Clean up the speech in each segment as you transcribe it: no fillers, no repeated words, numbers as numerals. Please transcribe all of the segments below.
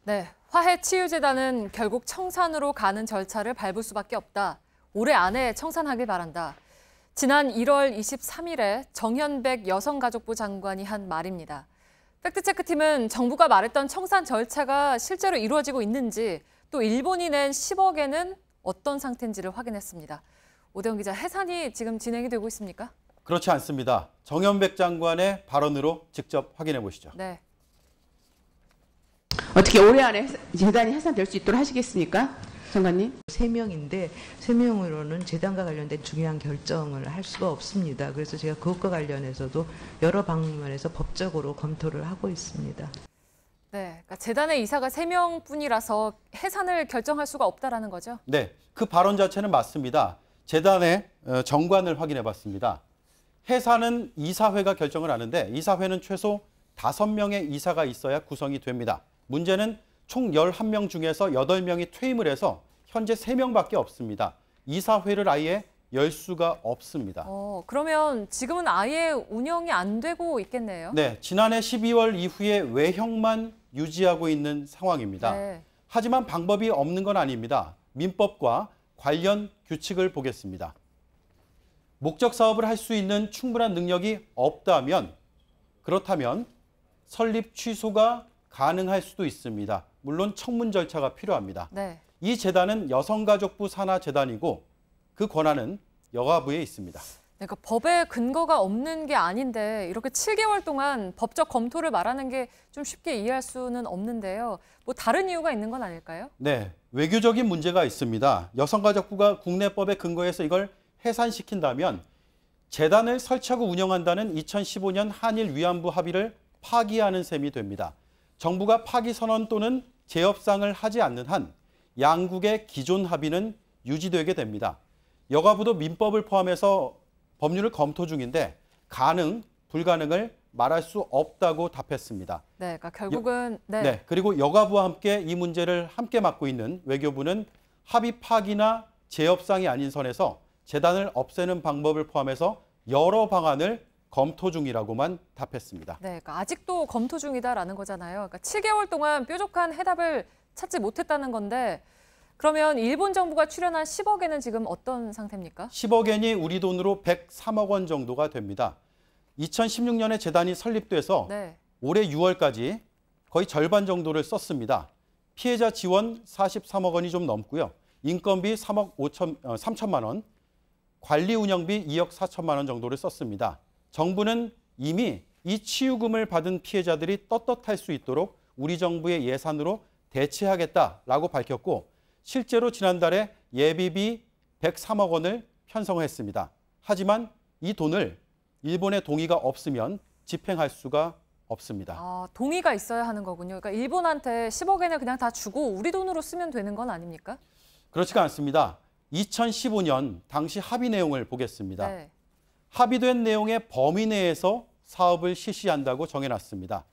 네, 화해치유재단은 결국 청산으로 가는 절차를 밟을 수밖에 없다. 올해 안에 청산하길 바란다. 지난 1월 23일에 정현백 여성가족부 장관이 한 말입니다. 팩트체크팀은 정부가 말했던 청산 절차가 실제로 이루어지고 있는지, 또 일본이 낸 10억엔은 어떤 상태인지를 확인했습니다. 오대영 기자, 해산이 지금 진행이 되고 있습니까? 그렇지 않습니다. 정현백 장관의 발언으로 직접 확인해 보시죠. 네. 어떻게 올해 안에 재단이 해산될 수 있도록 하시겠습니까? 장관님. 3명인데 3명으로는 재단과 관련된 중요한 결정을 할 수가 없습니다. 그래서 제가 그것과 관련해서도 여러 방면에서 법적으로 검토를 하고 있습니다. 네, 그러니까 재단의 이사가 3명뿐이라서 해산을 결정할 수가 없다라는 거죠? 네, 그 발언 자체는 맞습니다. 재단의 정관을 확인해 봤습니다. 해산은 이사회가 결정을 하는데 이사회는 최소 5명의 이사가 있어야 구성이 됩니다. 문제는 총 11명 중에서 8명이 퇴임을 해서 현재 3명밖에 없습니다. 이사회를 아예 열 수가 없습니다. 그러면 지금은 아예 운영이 안 되고 있겠네요? 네, 지난해 12월 이후에 외형만 유지하고 있는 상황입니다. 네. 하지만 방법이 없는 건 아닙니다. 민법과 관련 규칙을 보겠습니다. 목적 사업을 할 수 있는 충분한 능력이 없다면, 그렇다면 설립 취소가 가능할 수도 있습니다. 물론 청문 절차가 필요합니다. 네. 이 재단은 여성가족부 산하 재단이고 그 권한은 여가부에 있습니다. 그러니까 법에 근거가 없는 게 아닌데 이렇게 7개월 동안 법적 검토를 말하는 게 좀 쉽게 이해할 수는 없는데요. 뭐 다른 이유가 있는 건 아닐까요? 네, 외교적인 문제가 있습니다. 여성가족부가 국내법에 근거해서 이걸 해산시킨다면 재단을 설치하고 운영한다는 2015년 한일 위안부 합의를 파기하는 셈이 됩니다. 정부가 파기 선언 또는 재협상을 하지 않는 한 양국의 기존 합의는 유지되게 됩니다. 여가부도 민법을 포함해서 법률을 검토 중인데 가능, 불가능을 말할 수 없다고 답했습니다. 네, 그러니까 결국은 네, 그리고 여가부와 함께 이 문제를 함께 맡고 있는 외교부는 합의 파기나 재협상이 아닌 선에서 재단을 없애는 방법을 포함해서 여러 방안을 검토 중이라고만 답했습니다. 네, 그러니까 아직도 검토 중이다라는 거잖아요. 그러니까 7개월 동안 뾰족한 해답을 찾지 못했다는 건데 그러면 일본 정부가 출연한 10억엔은 지금 어떤 상태입니까? 10억엔이 우리 돈으로 103억 원 정도가 됩니다. 2016년에 재단이 설립돼서 네. 올해 6월까지 거의 절반 정도를 썼습니다. 피해자 지원 43억 원이 좀 넘고요. 인건비 3천만 원, 관리 운영비 2억 4천만 원 정도를 썼습니다. 정부는 이미 이 치유금을 받은 피해자들이 떳떳할 수 있도록 우리 정부의 예산으로 대체하겠다라고 밝혔고 실제로 지난달에 예비비 103억 원을 편성했습니다. 하지만 이 돈을 일본의 동의가 없으면 집행할 수가 없습니다. 동의가 있어야 하는 거군요. 그러니까 일본한테 10억엔을 그냥 다 주고 우리 돈으로 쓰면 되는 건 아닙니까? 그렇지가 않습니다. 2015년 당시 합의 내용을 보겠습니다. 네. 합의된 내용의 범위 내에서 사업을 실시한다고 정해놨습니다.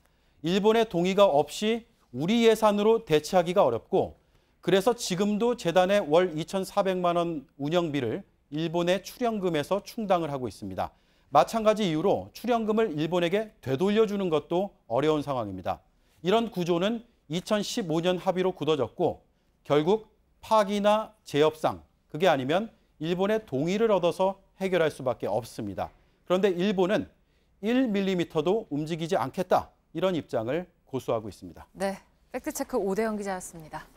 일본의 동의가 없이 우리 예산으로 대체하기가 어렵고 그래서 지금도 재단의 월 2,400만 원 운영비를 일본의 출연금에서 충당을 하고 있습니다. 마찬가지 이유로 출연금을 일본에게 되돌려주는 것도 어려운 상황입니다. 이런 구조는 2015년 합의로 굳어졌고 결국 파기나 재협상, 그게 아니면 일본의 동의를 얻어서 해결할 수밖에 없습니다. 그런데 일본은 1mm도 움직이지 않겠다, 이런 입장을 고수하고 있습니다. 네, 팩트체크 오대영 기자였습니다.